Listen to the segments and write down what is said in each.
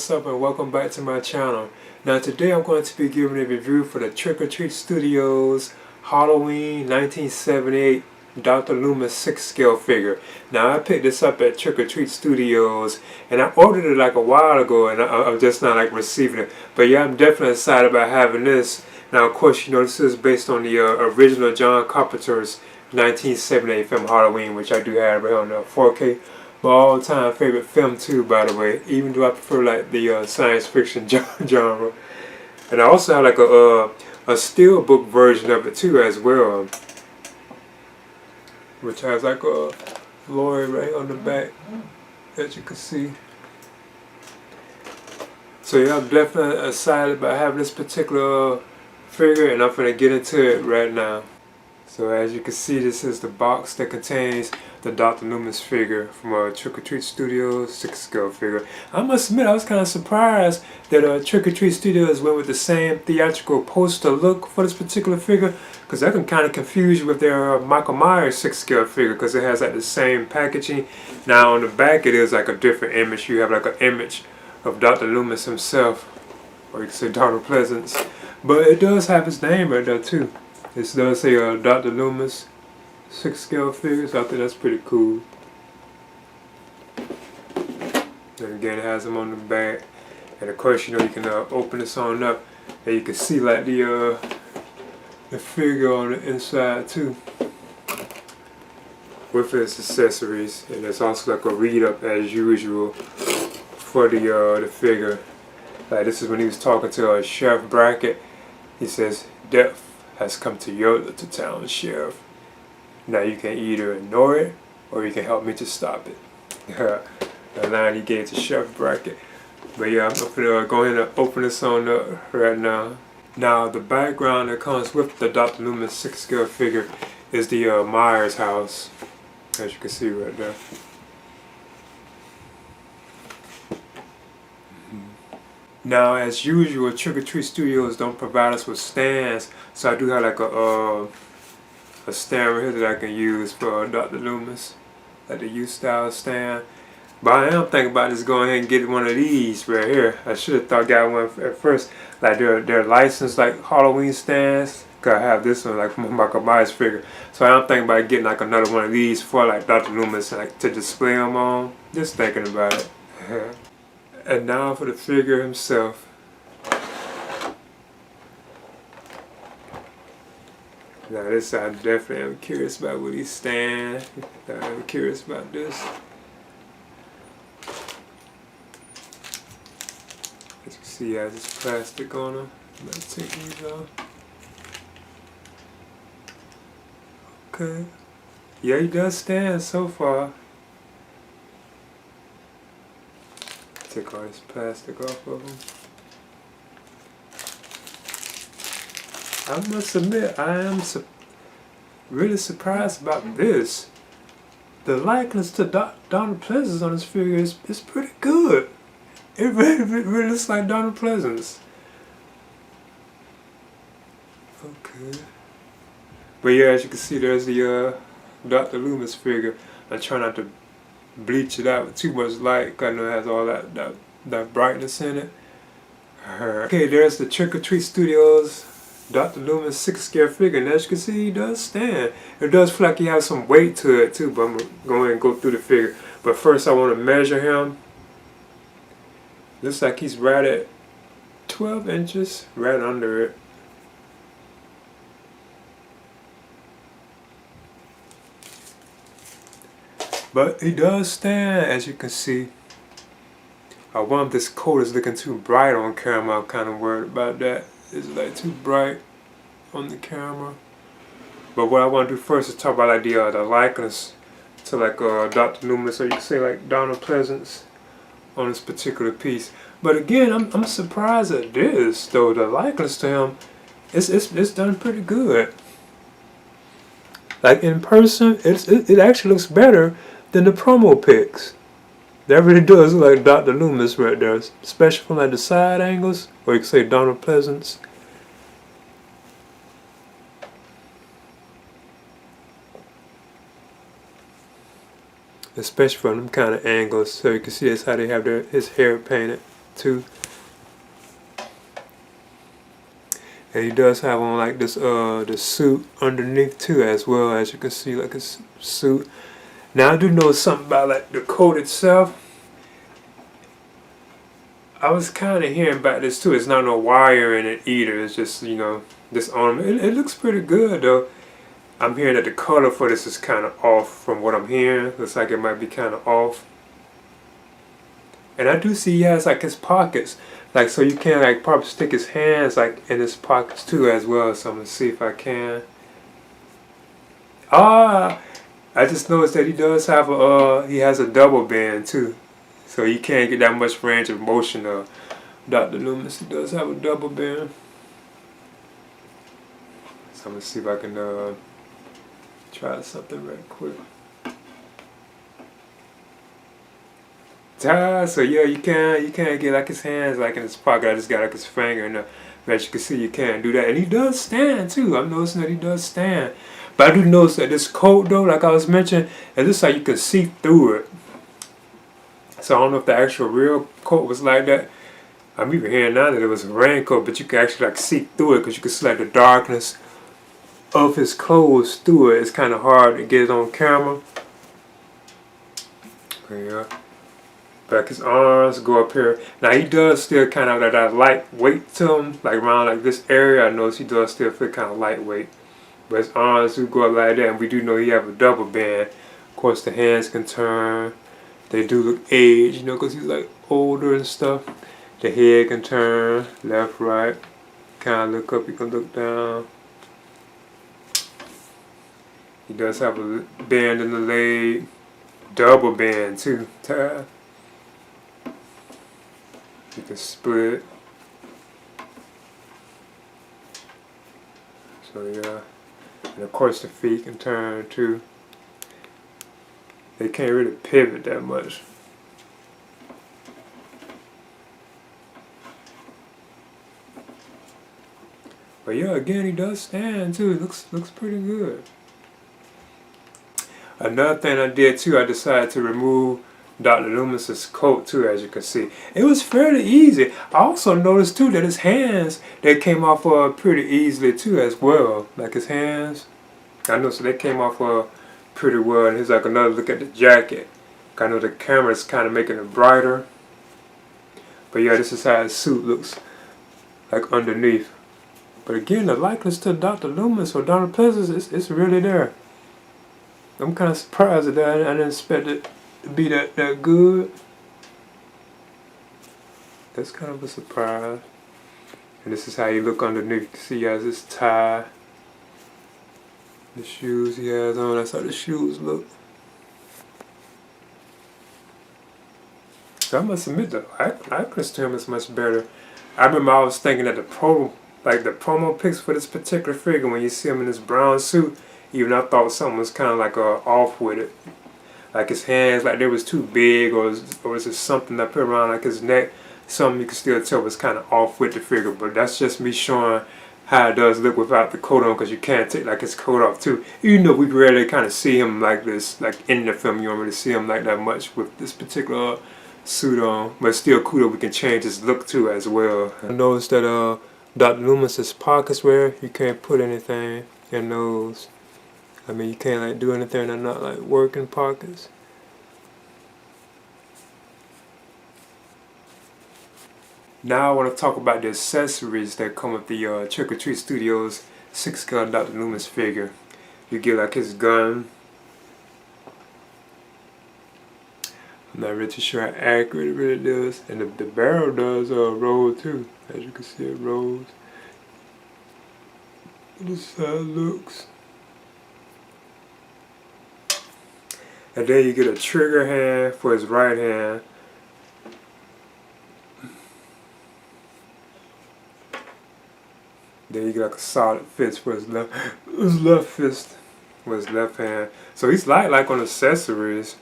what's up and welcome back to my channel. Now today I'm going to be giving a review for the Trick or Treat Studios Halloween 1978 Dr. Loomis 6 scale figure. Now I picked this up at Trick or Treat Studios and I ordered it like a while ago and I'm just not like receiving it. But yeah, I'm definitely excited about having this. Now of course you know this is based on the original John Carpenter's 1978 film Halloween, which I do have right on 4K. My all-time favorite film too, by the way, even though I prefer like the science fiction genre. And I also have like a steelbook version of it too as well, which has like a lorry right on the back, as you can see. So yeah, I'm definitely excited about having this particular figure, and I'm gonna get into it right now. So as you can see, this is the box that contains the Dr. Loomis figure from Trick or Treat Studios 6 scale figure. I must admit, I was kind of surprised that Trick or Treat Studios went with the same theatrical poster look for this particular figure, because that can kind of confuse you with their Michael Myers 6 scale figure, because it has like the same packaging. Now on the back it is like a different image. You have like an image of Dr. Loomis himself, or you can say Donald Pleasance, but it does have his name right there too. This does say Dr. Loomis 6 scale figures. I think that's pretty cool. And again, it has them on the back. And of course, you know, you can open this on up and you can see like the figure on the inside too, with its accessories. And there's also like a read up as usual for the figure. Like this is when he was talking to Sheriff Brackett. He says, "Death has come to your little town, Sheriff. Now you can either ignore it or you can help me to stop it." The line he gave to Sheriff Brackett. But yeah, I'm gonna go ahead and open this on up right now. Now the background that comes with the Dr. Loomis 6 scale figure is the Myers house, as you can see right there. Now, as usual, Trick or Treat Studios don't provide us with stands, so I do have like a stand right here that I can use for Dr. Loomis, like the U-style stand. But I am thinking about just going ahead and getting one of these right here. I should have thought got one at first, like they're licensed like Halloween stands. Cause I have this one like from Michael Myers figure, so I am thinking about getting like another one of these for like Dr. Loomis, like to display them on. Just thinking about it. And now for the figure himself. Now this I definitely am curious about what he's standing. I'm curious about this. As you can see, he has this plastic on him. Let's take these off. Okay. Yeah, he does stand so far. Take all this plastic off of him. I must admit, I am really surprised about this. The likeness to Donald Pleasance on this figure is pretty good. It really looks like Donald Pleasance. Okay. But yeah, as you can see, there's the Dr. Loomis figure. I try not to bleach it out with too much light, because I know it has all that brightness in it. Okay, there's the Trick or Treat Studios Dr. Loomis 6 scale figure, and as you can see, he does stand. It does feel like he has some weight to it too, but I'm going to go ahead and go through the figure. But first I want to measure him. Looks like he's right at 12 inches, right under it. But he does stand, as you can see. I wonder if this coat is looking too bright on camera. I'm kind of worried about that. It's like too bright on the camera. But what I want to do first is talk about like the likeness to like Dr. Loomis, or you can say like Donald Pleasance on this particular piece. But again, I'm surprised at this though. The likeness to him, it's done pretty good. Like in person, it actually looks better than the promo pics. That really does look like Dr. Loomis right there, especially from like the side angles, or you can say Donald Pleasance. Especially from them kind of angles, so you can see that's how they have his hair painted too. And he does have on like this the suit underneath too, as well, as you can see, like his suit. Now I do know something about like the coat itself. I was kind of hearing about this too. It's not no wire in it either. It's just, you know, this ornament. It looks pretty good though. I'm hearing that the color for this is kind of off from what I'm hearing. Looks like it might be kind of off. And I do see he has like his pockets, like, so you can like probably stick his hands like in his pockets too as well. So I'm gonna see if I can. Ah, I just noticed that he does have a he has a double band too, so you can't get that much range of motion. Dr. Loomis, he does have a double band. So I'm gonna see if I can try something right quick. So yeah, you can't get like his hands like in his pocket. I just got like his finger, and as you can see, you can't do that. And he does stand too. I'm noticing that he does stand. But I do notice that this coat though, like I was mentioning, it looks like you can see through it. So I don't know if the actual real coat was like that. I'm even hearing now that it was a raincoat, but you can actually like see through it because you can see like the darkness of his clothes through it. It's kind of hard to get it on camera. Yeah. Back his arms go up here. Now he does still kind of have that light weight to him, like around like this area. I notice he does still feel kind of lightweight, but his arms do go up like that. And we do know he have a double band. Of course, the hands can turn. They do look aged, you know, because he's like older and stuff. The head can turn left, right. Kind of look up. You can look down. He does have a band in the leg, double band too. You can split. So yeah, and of course the feet can turn too. They can't really pivot that much. But yeah, again, he does stand too. It looks pretty good. Another thing I did too, I decided to remove Dr. Loomis's coat too, as you can see. It was fairly easy. I also noticed too that his hands, they came off pretty easily too as well. Like his hands, I noticed they came off pretty well. And here's like another look at the jacket. I know the camera's kind of making it brighter. But yeah, this is how his suit looks like underneath. But again, the likeness to Dr. Loomis or Donald Pleasance, it's really there. I'm kind of surprised at that. I didn't expect it to be that good. That's kind of a surprise. And this is how you look underneath. You can see he has his tie. The shoes he has on, that's how the shoes look. So I must admit the likeness to him is much better. I remember I was thinking that the promo pics for this particular figure, when you see him in this brown suit, even I thought something was kind of like off with it. Like his hands, like they was too big, or was it something that put around like his neck? Something you can still tell was kind of off with the figure. But that's just me showing how it does look without the coat on, because you can't take like his coat off too. Even though we rarely kind of see him like this, like in the film, you don't really see him like that much with this particular suit on. But it's still cool that we can change his look too as well. I noticed that Dr. Loomis's pockets where you can't put anything in those. I mean, you can't like do anything that not like working pockets. Now I want to talk about the accessories that come with the Trick or Treat Studios 6-gun Dr. Loomis figure. You get like his gun. I'm not really sure how accurate it really does. And the barrel does roll too. As you can see, it rolls. This is how it looks. And then you get a trigger hand for his right hand. Then you get like a solid fist for his left fist with his left hand. So he's like on accessories.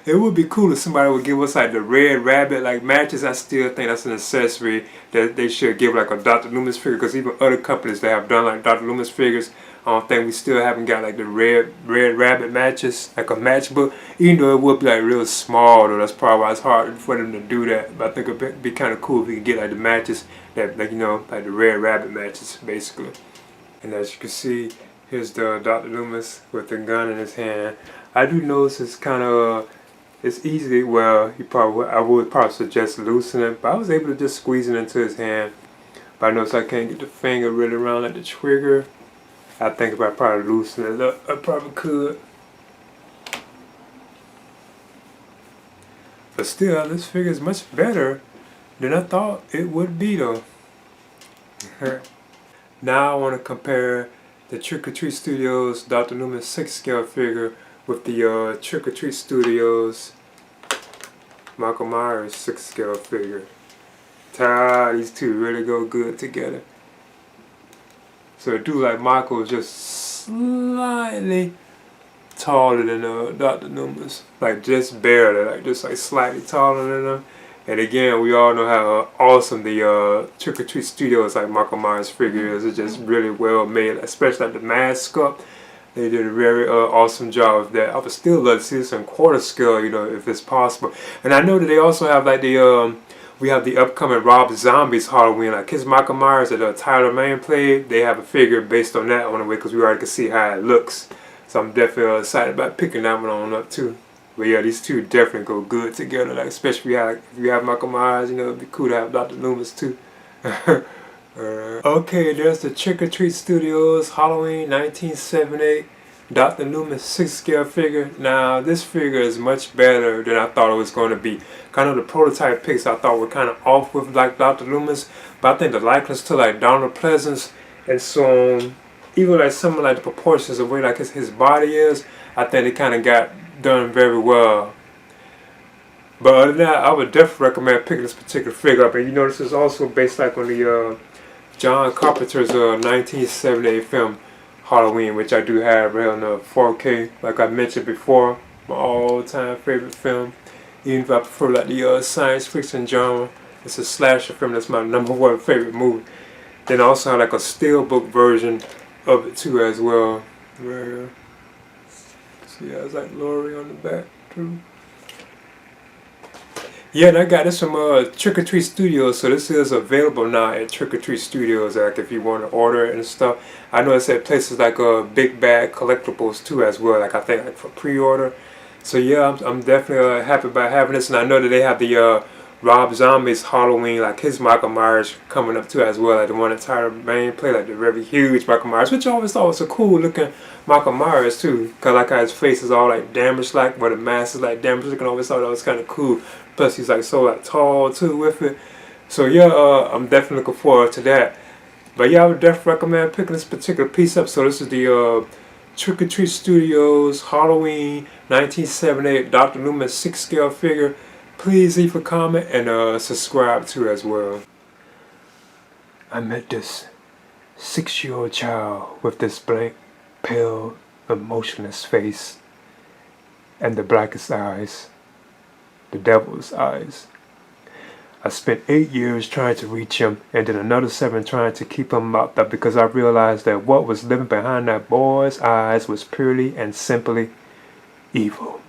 It would be cool if somebody would give us like the Red Rabbit like matches. I still think that's an accessory that they should give like a Dr. Loomis figure, because even other companies that have done like Dr. Loomis figures I don't think we still haven't got like the red rabbit matches, like a matchbook. Even though it would be like real small though, that's probably why it's hard for them to do that. But I think it'd be kind of cool if we could get like the matches that, like, you know, like the red rabbit matches basically. And as you can see, here's the Dr. Loomis with the gun in his hand. I do notice it's kind of it's easy. Well, I would probably suggest loosening it, but I was able to just squeeze it into his hand. But I notice I can't get the finger really around like the trigger. I think if I probably loosen it up, I probably could. But still, this figure is much better than I thought it would be though. Now I want to compare the Trick or Treat Studios Dr. Loomis 6 scale figure with the Trick or Treat Studios Michael Myers 6 scale figure. These two really go good together. So a dude like Michael is just slightly taller than Dr. Loomis, like just barely, like just like slightly taller than him. And again, we all know how awesome the Trick or Treat Studios like Michael Myers figure is. It's just really well made, especially like the mask up. They did a very awesome job of that. I would still love to see this in quarter scale, you know, if it's possible. And I know that they also have like the we have the upcoming Rob Zombie's Halloween, like his Michael Myers that Tyler Mane played. They have a figure based on that on the way because we already can see how it looks. So I'm definitely excited about picking that one on up too. But yeah, these two definitely go good together. Like especially if you have Michael Myers, you know, it'd be cool to have Dr. Loomis too. Okay, there's the Trick or Treat Studios Halloween 1978 Dr. Loomis 6 scale figure. Now this figure is much better than I thought it was going to be. Kind of the prototype pics I thought were kind of off with like Dr. Loomis, but I think the likeness to like Donald Pleasance and so on, even like some of like the proportions of the way like his body is, I think it kind of got done very well. But other than that, I would definitely recommend picking this particular figure up. And you know, this is also based like on the John Carpenter's 1978 film Halloween, which I do have right on the 4K, like I mentioned before, my all-time favorite film. Even if I prefer like the science fiction genre, it's a slasher film. That's my #1 favorite movie. Then I also have like a steelbook version of it too as well. Right here. See, yeah, it's like Lori on the back too. Yeah, and I got this from Trick or Treat Studios, so this is available now at Trick or Treat Studios. Like if you want to order it and stuff. I know it's at places like Big Bag Collectibles too as well. Like I think like for pre-order. So yeah, I'm definitely happy about having this, and I know that they have the Rob Zombie's Halloween, like his Michael Myers coming up too as well, like the one that Tyler Mane played, like the very huge Michael Myers, which I always thought was a cool looking Michael Myers too, cause like how his face is all like damaged, like where the mask is like damaged looking. I always thought that was kind of cool. Plus he's like so like tall too with it. So yeah, I'm definitely looking forward to that. But yeah, I would definitely recommend picking this particular piece up. So this is the Trick or Treat Studios Halloween 1978 Dr. Loomis 6 scale figure. Please leave a comment and subscribe too as well. I met this 6-year-old child with this blank, pale, emotionless face and the blackest eyes, the devil's eyes. I spent 8 years trying to reach him and then another 7 trying to keep him locked up because I realized that what was living behind that boy's eyes was purely and simply evil.